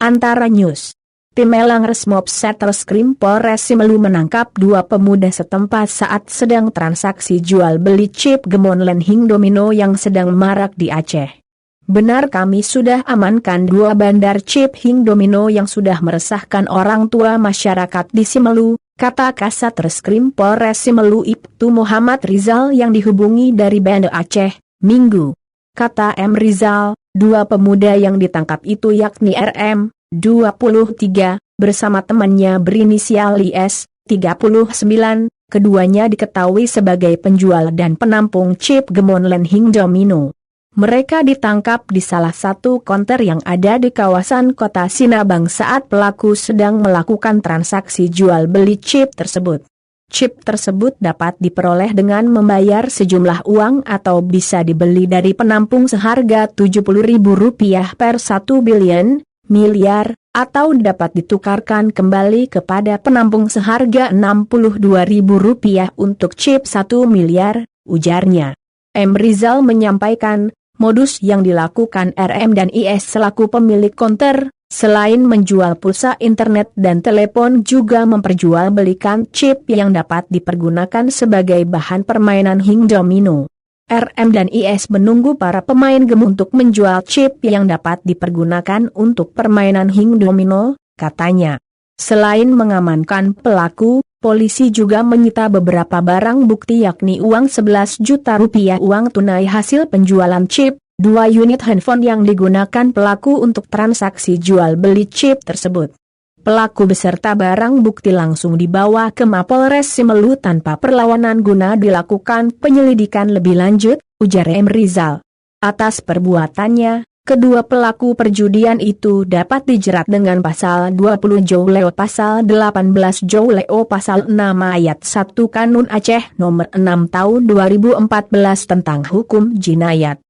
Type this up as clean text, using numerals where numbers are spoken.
Antara News. Tim Elang Resmob Satreskrim Polres Simelu menangkap dua pemuda setempat saat sedang transaksi jual beli chip game online Hing Domino yang sedang marak di Aceh. Benar, kami sudah amankan dua bandar chip Hing Domino yang sudah meresahkan orang tua masyarakat di Simelu, kata Kasat Reskrim Polres Simelu Ibtu Muhammad Rizal yang dihubungi dari Banda Aceh, Minggu. Kata M. Rizal, dua pemuda yang ditangkap itu yakni RM, 23, bersama temannya berinisial IS, 39, keduanya diketahui sebagai penjual dan penampung chip game online Hing Domino. Mereka ditangkap di salah satu konter yang ada di kawasan kota Sinabang saat pelaku sedang melakukan transaksi jual beli chip tersebut. Chip tersebut dapat diperoleh dengan membayar sejumlah uang atau bisa dibeli dari penampung seharga Rp70.000 per 1 bilion, miliar, atau dapat ditukarkan kembali kepada penampung seharga Rp62.000 untuk chip 1 miliar, ujarnya. M. Rizal menyampaikan, modus yang dilakukan RM dan IS selaku pemilik konter, selain menjual pulsa internet dan telepon juga memperjualbelikan chip yang dapat dipergunakan sebagai bahan permainan Hing Domino. RM dan IS menunggu para pemain game untuk menjual chip yang dapat dipergunakan untuk permainan Hing Domino, katanya. Selain mengamankan pelaku, polisi juga menyita beberapa barang bukti yakni uang Rp11 juta uang tunai hasil penjualan chip, 2 unit handphone yang digunakan pelaku untuk transaksi jual beli chip tersebut. Pelaku beserta barang bukti langsung dibawa ke Mapolres Simelu tanpa perlawanan guna dilakukan penyelidikan lebih lanjut, ujar M. Rizal. Atas perbuatannya, kedua pelaku perjudian itu dapat dijerat dengan pasal 20 Jouleo pasal 18 Jouleo pasal 6 ayat 1 Kanun Aceh nomor 6 tahun 2014 tentang hukum jinayat.